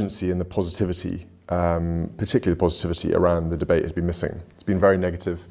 urgency and the positivity, particularly the positivity around the debate, has been missing. It's been very negative.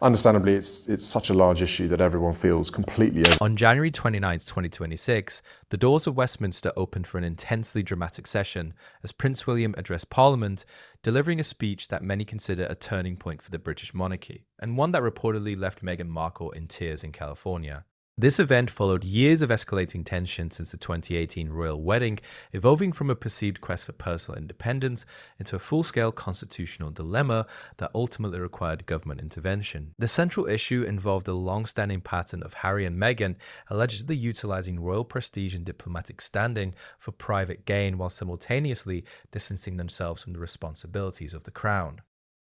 Understandably, it's such a large issue that everyone feels completely over. On January 29, 2026, the doors of Westminster opened for an intensely dramatic session as Prince William addressed Parliament, delivering a speech that many consider a turning point for the British monarchy, and one that reportedly left Meghan Markle in tears in California. This event followed years of escalating tension since the 2018 royal wedding, evolving from a perceived quest for personal independence into a full-scale constitutional dilemma that ultimately required government intervention. The central issue involved a long-standing pattern of Harry and Meghan allegedly utilizing royal prestige and diplomatic standing for private gain while simultaneously distancing themselves from the responsibilities of the crown.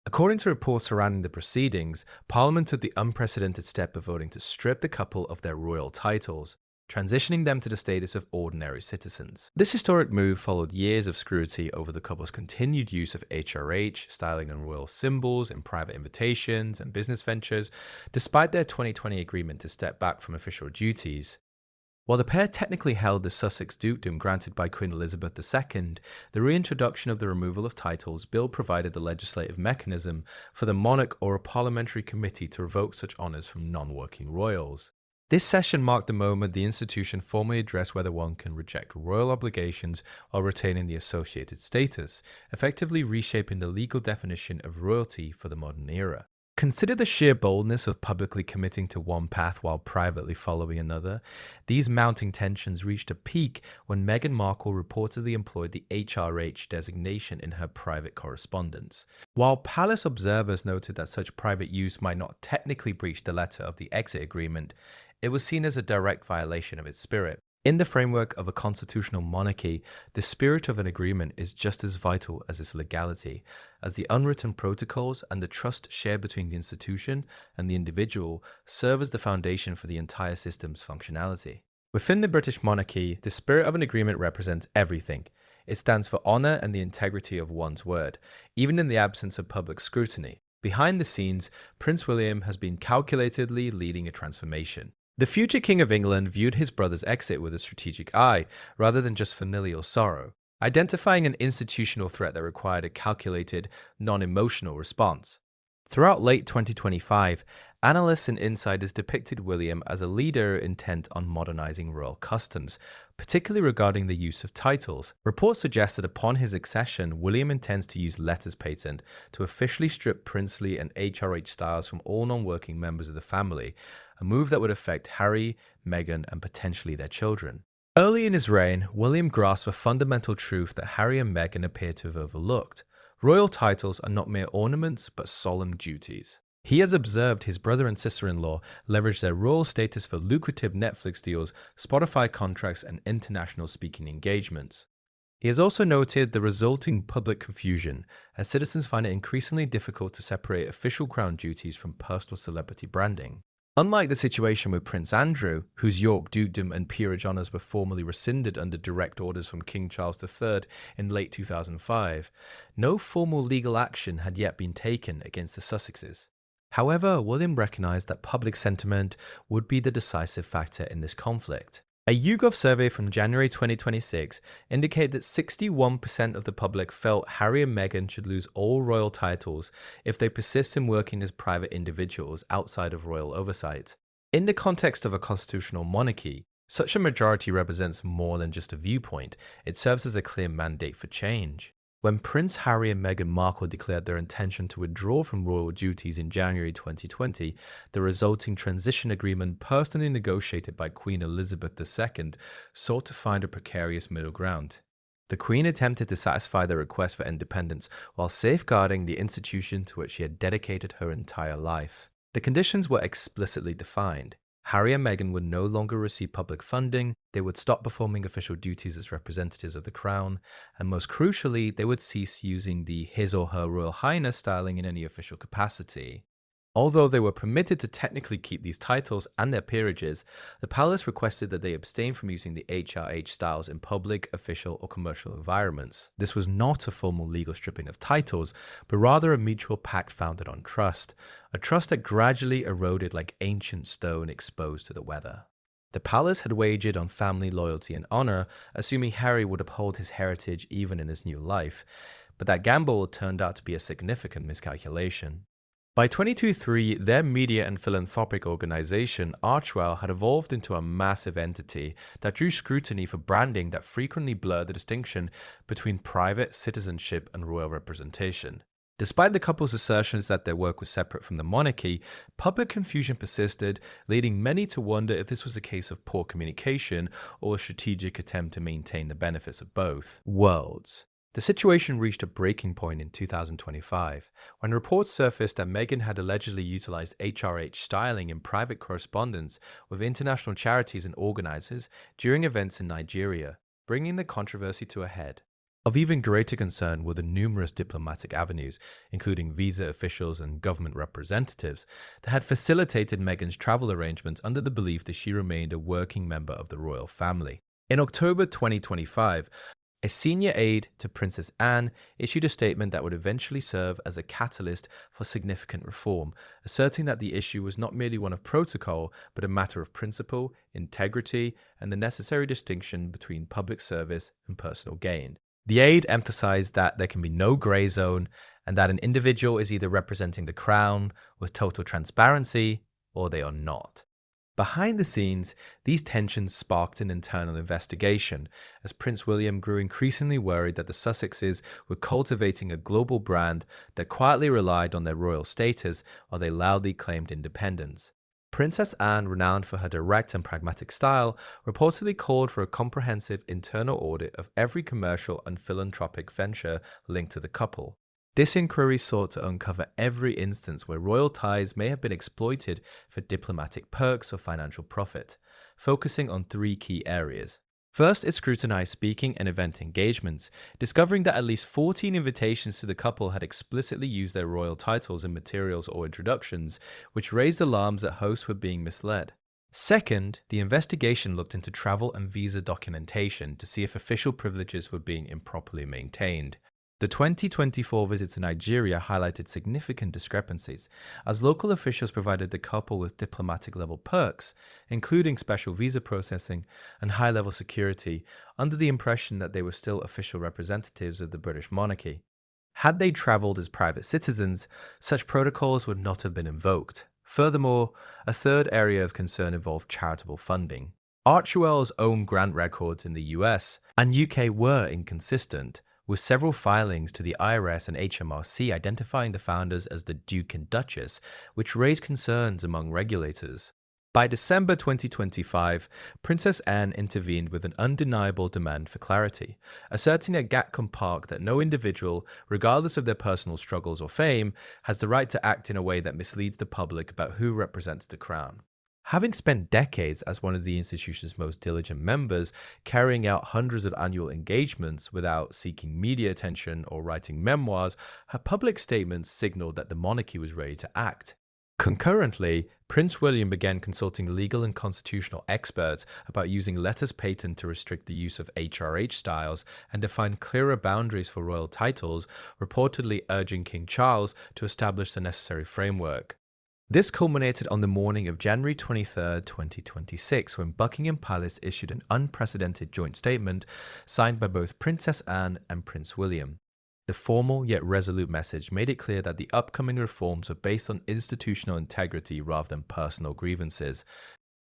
According to reports surrounding the proceedings, Parliament took the unprecedented step of voting to strip the couple of their royal titles, transitioning them to the status of ordinary citizens. This historic move followed years of scrutiny over the couple's continued use of HRH, styling and royal symbols in private invitations and business ventures, despite their 2020 agreement to step back from official duties. While the pair technically held the Sussex dukedom granted by Queen Elizabeth II, the reintroduction of the removal of titles bill provided the legislative mechanism for the monarch or a parliamentary committee to revoke such honours from non-working royals. This session marked the moment the institution formally addressed whether one can reject royal obligations while retaining the associated status, effectively reshaping the legal definition of royalty for the modern era. Consider the sheer boldness of publicly committing to one path while privately following another. These mounting tensions reached a peak when Meghan Markle reportedly employed the HRH designation in her private correspondence. While palace observers noted that such private use might not technically breach the letter of the exit agreement, it was seen as a direct violation of its spirit. In the framework of a constitutional monarchy, the spirit of an agreement is just as vital as its legality, as the unwritten protocols and the trust shared between the institution and the individual serve as the foundation for the entire system's functionality. Within the British monarchy, the spirit of an agreement represents everything. It stands for honour and the integrity of one's word, even in the absence of public scrutiny. Behind the scenes, Prince William has been calculatedly leading a transformation. The future King of England viewed his brother's exit with a strategic eye, rather than just familial sorrow, identifying an institutional threat that required a calculated, non-emotional response. Throughout late 2025, analysts and insiders depicted William as a leader intent on modernizing royal customs, particularly regarding the use of titles. Reports suggest that upon his accession, William intends to use letters patent to officially strip princely and HRH styles from all non-working members of the family, a move that would affect Harry, Meghan, and potentially their children. Early in his reign, William grasped a fundamental truth that Harry and Meghan appear to have overlooked. Royal titles are not mere ornaments, but solemn duties. He has observed his brother and sister-in-law leverage their royal status for lucrative Netflix deals, Spotify contracts, and international speaking engagements. He has also noted the resulting public confusion, as citizens find it increasingly difficult to separate official crown duties from personal celebrity branding. Unlike the situation with Prince Andrew, whose York dukedom and peerage honours were formally rescinded under direct orders from King Charles III in late 2005, no formal legal action had yet been taken against the Sussexes. However, William recognised that public sentiment would be the decisive factor in this conflict. A YouGov survey from January 2026 indicated that 61% of the public felt Harry and Meghan should lose all royal titles if they persist in working as private individuals outside of royal oversight. In the context of a constitutional monarchy, such a majority represents more than just a viewpoint. It serves as a clear mandate for change. When Prince Harry and Meghan Markle declared their intention to withdraw from royal duties in January 2020, the resulting transition agreement personally negotiated by Queen Elizabeth II sought to find a precarious middle ground. The Queen attempted to satisfy their request for independence while safeguarding the institution to which she had dedicated her entire life. The conditions were explicitly defined. Harry and Meghan would no longer receive public funding, they would stop performing official duties as representatives of the Crown, and most crucially, they would cease using the His or Her Royal Highness styling in any official capacity. Although they were permitted to technically keep these titles and their peerages, the palace requested that they abstain from using the HRH styles in public, official, or commercial environments. This was not a formal legal stripping of titles, but rather a mutual pact founded on trust, a trust that gradually eroded like ancient stone exposed to the weather. The palace had wagered on family loyalty and honor, assuming Harry would uphold his heritage even in his new life, but that gamble turned out to be a significant miscalculation. By 2023, their media and philanthropic organization, Archewell, had evolved into a massive entity that drew scrutiny for branding that frequently blurred the distinction between private citizenship and royal representation. Despite the couple's assertions that their work was separate from the monarchy, public confusion persisted, leading many to wonder if this was a case of poor communication or a strategic attempt to maintain the benefits of both worlds. The situation reached a breaking point in 2025, when reports surfaced that Meghan had allegedly utilized HRH styling in private correspondence with international charities and organizers during events in Nigeria, bringing the controversy to a head. Of even greater concern were the numerous diplomatic avenues, including visa officials and government representatives, that had facilitated Meghan's travel arrangements under the belief that she remained a working member of the royal family. In October 2025, a senior aide to Princess Anne issued a statement that would eventually serve as a catalyst for significant reform, asserting that the issue was not merely one of protocol, but a matter of principle, integrity, and the necessary distinction between public service and personal gain. The aide emphasized that there can be no grey zone and that an individual is either representing the crown with total transparency or they are not. Behind the scenes, these tensions sparked an internal investigation, as Prince William grew increasingly worried that the Sussexes were cultivating a global brand that quietly relied on their royal status while they loudly claimed independence. Princess Anne, renowned for her direct and pragmatic style, reportedly called for a comprehensive internal audit of every commercial and philanthropic venture linked to the couple. This inquiry sought to uncover every instance where royal ties may have been exploited for diplomatic perks or financial profit, focusing on three key areas. First, it scrutinized speaking and event engagements, discovering that at least 14 invitations to the couple had explicitly used their royal titles in materials or introductions, which raised alarms that hosts were being misled. Second, the investigation looked into travel and visa documentation to see if official privileges were being improperly maintained. The 2024 visit to Nigeria highlighted significant discrepancies, as local officials provided the couple with diplomatic-level perks, including special visa processing and high-level security, under the impression that they were still official representatives of the British monarchy. Had they travelled as private citizens, such protocols would not have been invoked. Furthermore, a third area of concern involved charitable funding. Archewell's own grant records in the US and UK were inconsistent, with several filings to the IRS and HMRC identifying the founders as the Duke and Duchess, which raised concerns among regulators. By December 2025, Princess Anne intervened with an undeniable demand for clarity, asserting at Gatcombe Park that no individual, regardless of their personal struggles or fame, has the right to act in a way that misleads the public about who represents the crown. Having spent decades as one of the institution's most diligent members, carrying out hundreds of annual engagements without seeking media attention or writing memoirs, her public statements signaled that the monarchy was ready to act. Concurrently, Prince William began consulting legal and constitutional experts about using letters patent to restrict the use of HRH styles and define clearer boundaries for royal titles, reportedly urging King Charles to establish the necessary framework. This culminated on the morning of January 23, 2026, when Buckingham Palace issued an unprecedented joint statement signed by both Princess Anne and Prince William. The formal yet resolute message made it clear that the upcoming reforms were based on institutional integrity rather than personal grievances.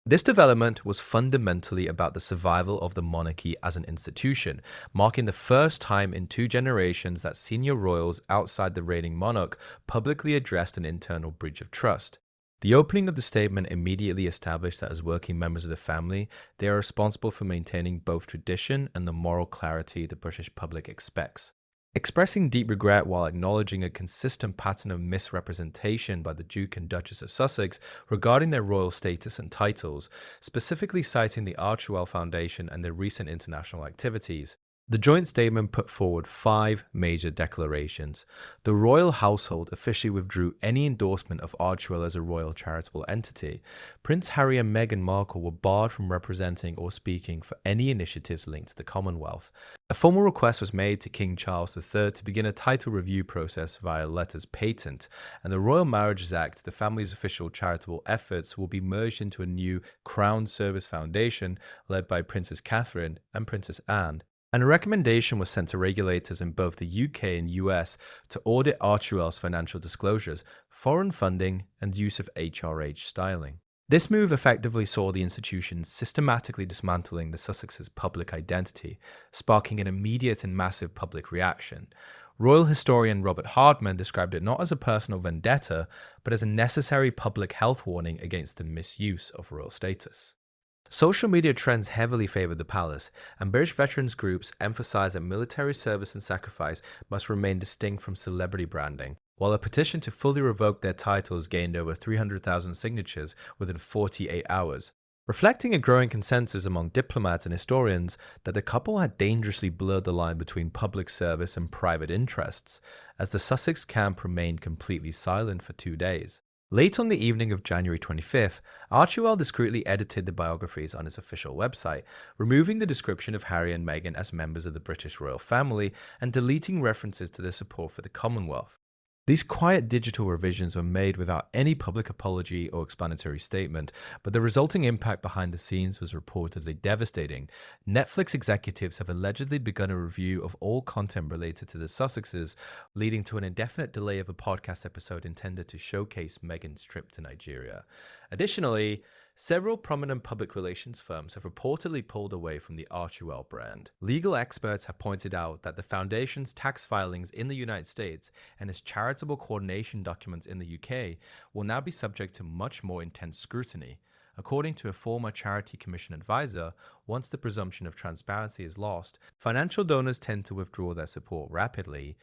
This development was fundamentally about the survival of the monarchy as an institution, marking the first time in 2 generations that senior royals outside the reigning monarch publicly addressed an internal breach of trust. The opening of the statement immediately established that as working members of the family, they are responsible for maintaining both tradition and the moral clarity the British public expects. Expressing deep regret while acknowledging a consistent pattern of misrepresentation by the Duke and Duchess of Sussex regarding their royal status and titles, specifically citing the Archewell Foundation and their recent international activities. The joint statement put forward 5 major declarations. The royal household officially withdrew any endorsement of Archewell as a royal charitable entity. Prince Harry and Meghan Markle were barred from representing or speaking for any initiatives linked to the Commonwealth. A formal request was made to King Charles III to begin a title review process via letters patent, and the Royal Marriages Act, the family's official charitable efforts, will be merged into a new Crown Service Foundation led by Princess Catherine and Princess Anne. And a recommendation was sent to regulators in both the UK and US to audit Archewell's financial disclosures, foreign funding, and use of HRH styling. This move effectively saw the institution systematically dismantling the Sussexes' public identity, sparking an immediate and massive public reaction. Royal historian Robert Hardman described it not as a personal vendetta, but as a necessary public health warning against the misuse of royal status. Social media trends heavily favored the palace, and British veterans groups emphasized that military service and sacrifice must remain distinct from celebrity branding, while a petition to fully revoke their titles gained over 300,000 signatures within 48 hours, reflecting a growing consensus among diplomats and historians that the couple had dangerously blurred the line between public service and private interests, as the Sussex camp remained completely silent for 2 days. Late on the evening of January 25th, Archewell discreetly edited the biographies on his official website, removing the description of Harry and Meghan as members of the British royal family and deleting references to their support for the Commonwealth. These quiet digital revisions were made without any public apology or explanatory statement, but the resulting impact behind the scenes was reportedly devastating. Netflix executives have allegedly begun a review of all content related to the Sussexes, leading to an indefinite delay of a podcast episode intended to showcase Meghan's trip to Nigeria. Additionally, several prominent public relations firms have reportedly pulled away from the Archewell brand. Legal experts have pointed out that the foundation's tax filings in the United States and its charitable coordination documents in the UK will now be subject to much more intense scrutiny. According to a former Charity Commission advisor, once the presumption of transparency is lost, financial donors tend to withdraw their support rapidly.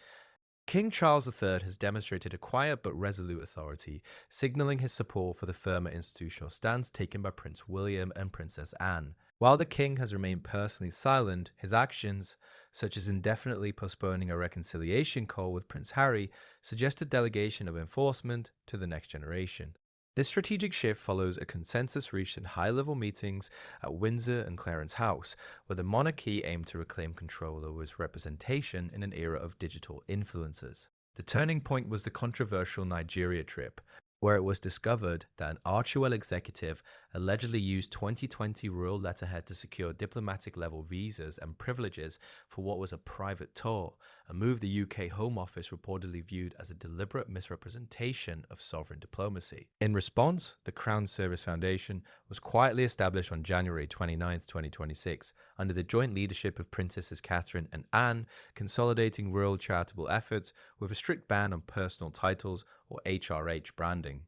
King Charles III has demonstrated a quiet but resolute authority, signaling his support for the firmer institutional stance taken by Prince William and Princess Anne. While the king has remained personally silent, his actions, such as indefinitely postponing a reconciliation call with Prince Harry, suggest a delegation of enforcement to the next generation. This strategic shift follows a consensus reached in high-level meetings at Windsor and Clarence House, where the monarchy aimed to reclaim control over its representation in an era of digital influencers. The turning point was the controversial Nigeria trip, where it was discovered that an Archewell executive allegedly used 2020 royal letterhead to secure diplomatic-level visas and privileges for what was a private tour, a move the UK Home Office reportedly viewed as a deliberate misrepresentation of sovereign diplomacy. In response, the Crown Service Foundation was quietly established on January 29, 2026, under the joint leadership of Princesses Catherine and Anne, consolidating royal charitable efforts with a strict ban on personal titles or HRH branding.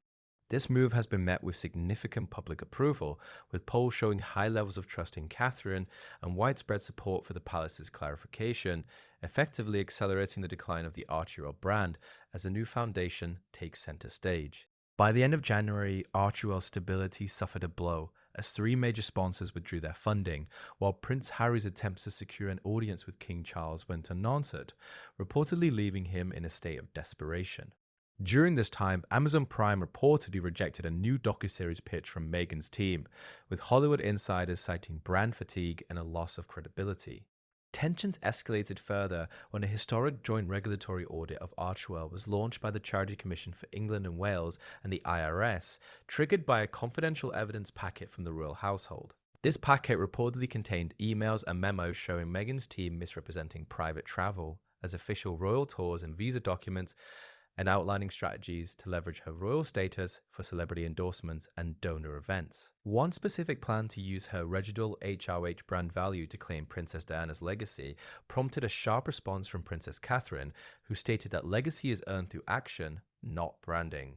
This move has been met with significant public approval, with polls showing high levels of trust in Catherine and widespread support for the palace's clarification, effectively accelerating the decline of the Archewell brand as the new foundation takes center stage. By the end of January, Archewell's stability suffered a blow, as 3 major sponsors withdrew their funding, while Prince Harry's attempts to secure an audience with King Charles went unanswered, reportedly leaving him in a state of desperation. During this time, Amazon Prime reportedly rejected a new docuseries pitch from Meghan's team, with Hollywood insiders citing brand fatigue and a loss of credibility. Tensions escalated further when a historic joint regulatory audit of Archewell was launched by the Charity Commission for England and Wales and the IRS, triggered by a confidential evidence packet from the royal household. This packet reportedly contained emails and memos showing Meghan's team misrepresenting private travel as official royal tours and visa documents, and outlining strategies to leverage her royal status for celebrity endorsements and donor events. One specific plan to use her residual HRH brand value to claim Princess Diana's legacy prompted a sharp response from Princess Catherine, who stated that legacy is earned through action, not branding.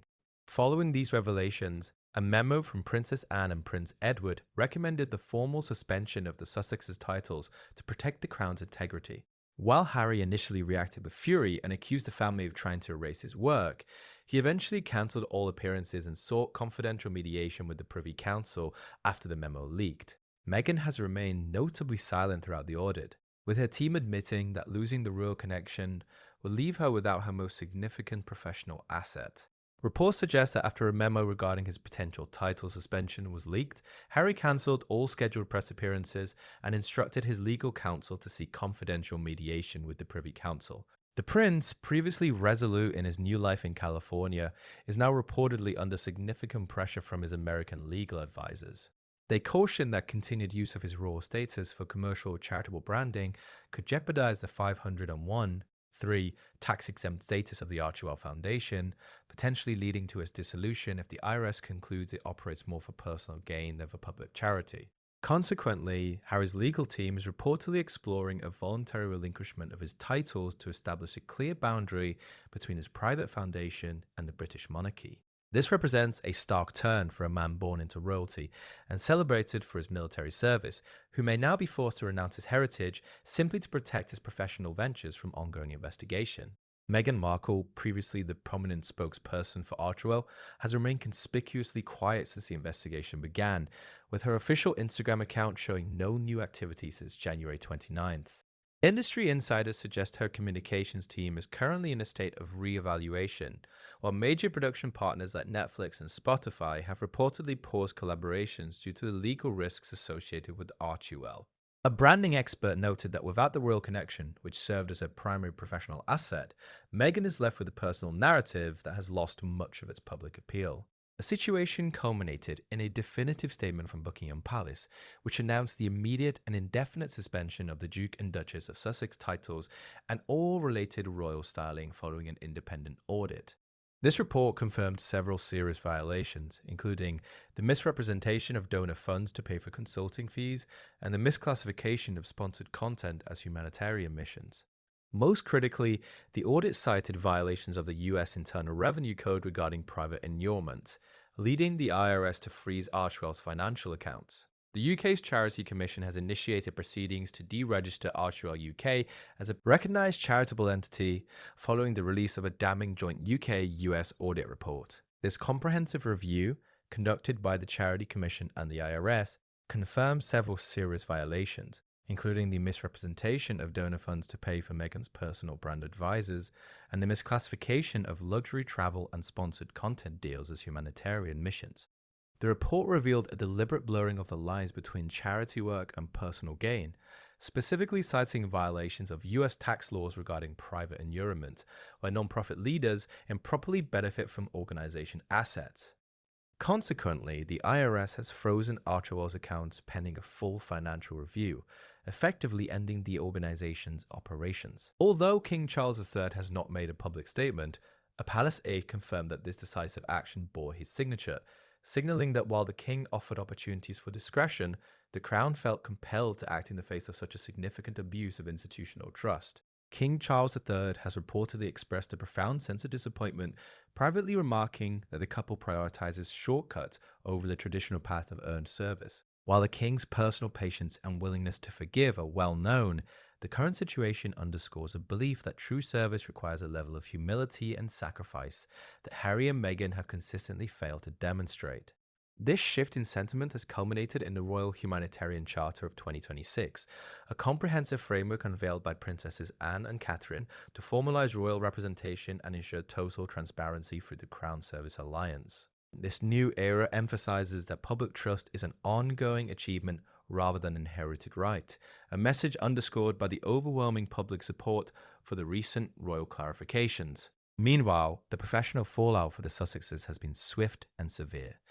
Following these revelations, a memo from Princess Anne and Prince Edward recommended the formal suspension of the Sussexes' titles to protect the crown's integrity. While Harry initially reacted with fury and accused the family of trying to erase his work, he eventually cancelled all appearances and sought confidential mediation with the Privy Council after the memo leaked. Meghan has remained notably silent throughout the audit. with her team admitting that losing the royal connection will leave her without her most significant professional asset. Reports suggest that after a memo regarding his potential title suspension was leaked, Harry cancelled all scheduled press appearances and instructed his legal counsel to seek confidential mediation with the Privy Council. The prince, previously resolute in his new life in California, is now reportedly under significant pressure from his American legal advisors. They caution that continued use of his royal status for commercial or charitable branding could jeopardize the 501(3) tax-exempt status of the Archewell Foundation, potentially leading to its dissolution if the IRS concludes it operates more for personal gain than for public charity. Consequently, Harry's legal team is reportedly exploring a voluntary relinquishment of his titles to establish a clear boundary between his private foundation and the British monarchy. This represents a stark turn for a man born into royalty and celebrated for his military service, who may now be forced to renounce his heritage simply to protect his professional ventures from ongoing investigation. Meghan Markle, previously the prominent spokesperson for Archewell, has remained conspicuously quiet since the investigation began, with her official Instagram account showing no new activity since January 29th. Industry insiders suggest her communications team is currently in a state of re-evaluation, while major production partners like Netflix and Spotify have reportedly paused collaborations due to the legal risks associated with Archewell. A branding expert noted that without the royal connection, which served as her primary professional asset, Meghan is left with a personal narrative that has lost much of its public appeal. The situation culminated in a definitive statement from Buckingham Palace, which announced the immediate and indefinite suspension of the Duke and Duchess of Sussex titles and all related royal styling following an independent audit. This report confirmed several serious violations, including the misrepresentation of donor funds to pay for consulting fees and the misclassification of sponsored content as humanitarian missions. Most critically, the audit cited violations of the US Internal Revenue Code regarding private inurement, leading the IRS to freeze Archewell's financial accounts. The UK's Charity Commission has initiated proceedings to deregister Archewell UK as a recognised charitable entity following the release of a damning joint UK-US audit report. This comprehensive review, conducted by the Charity Commission and the IRS, confirmed several serious violations, including the misrepresentation of donor funds to pay for Meghan's personal brand advisors and the misclassification of luxury travel and sponsored content deals as humanitarian missions. The report revealed a deliberate blurring of the lines between charity work and personal gain, specifically citing violations of US tax laws regarding private inurement, where nonprofit leaders improperly benefit from organization assets. Consequently, the IRS has frozen Archewell's accounts pending a full financial review, effectively ending the organization's operations. Although King Charles III has not made a public statement, a palace aide confirmed that this decisive action bore his signature, signaling that while the king offered opportunities for discretion, the crown felt compelled to act in the face of such a significant abuse of institutional trust. King Charles III has reportedly expressed a profound sense of disappointment, privately remarking that the couple prioritizes shortcuts over the traditional path of earned service. While the king's personal patience and willingness to forgive are well known, the current situation underscores a belief that true service requires a level of humility and sacrifice that Harry and Meghan have consistently failed to demonstrate. This shift in sentiment has culminated in the Royal Humanitarian Charter of 2026, a comprehensive framework unveiled by Princesses Anne and Catherine to formalize royal representation and ensure total transparency through the Crown Service Alliance. This new era emphasizes that public trust is an ongoing achievement rather than an inherited right, a message underscored by the overwhelming public support for the recent royal clarifications. Meanwhile, the professional fallout for the Sussexes has been swift and severe.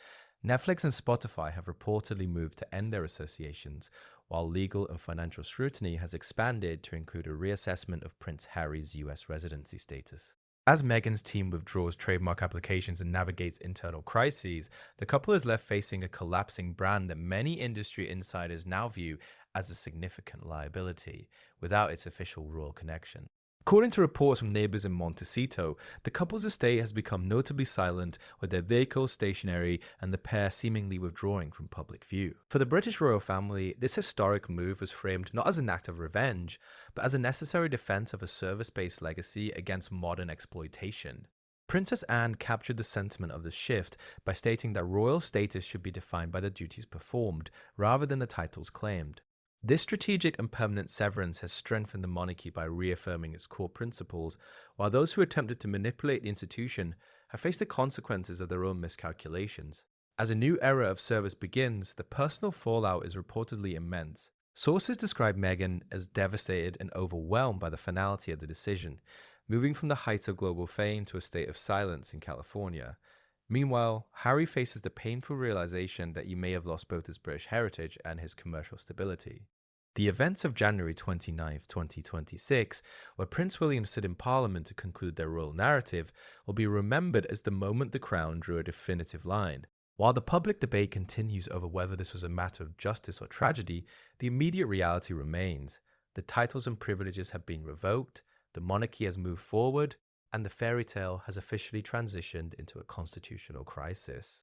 Netflix and Spotify have reportedly moved to end their associations, while legal and financial scrutiny has expanded to include a reassessment of Prince Harry's US residency status. As Meghan's team withdraws trademark applications and navigates internal crises, the couple is left facing a collapsing brand that many industry insiders now view as a significant liability, without its official royal connection. According to reports from neighbors in Montecito, the couple's estate has become notably silent, with their vehicles stationary and the pair seemingly withdrawing from public view. For the British royal family, this historic move was framed not as an act of revenge, but as a necessary defense of a service-based legacy against modern exploitation. Princess Anne captured the sentiment of this shift by stating that royal status should be defined by the duties performed, rather than the titles claimed. This strategic and permanent severance has strengthened the monarchy by reaffirming its core principles, while those who attempted to manipulate the institution have faced the consequences of their own miscalculations. As a new era of service begins, the personal fallout is reportedly immense. Sources describe Meghan as devastated and overwhelmed by the finality of the decision, moving from the heights of global fame to a state of silence in California. Meanwhile, Harry faces the painful realization that he may have lost both his British heritage and his commercial stability. The events of January 29, 2026, where Prince William stood in Parliament to conclude their royal narrative, will be remembered as the moment the Crown drew a definitive line. While the public debate continues over whether this was a matter of justice or tragedy, the immediate reality remains. The titles and privileges have been revoked, the monarchy has moved forward, and the fairy tale has officially transitioned into a constitutional crisis.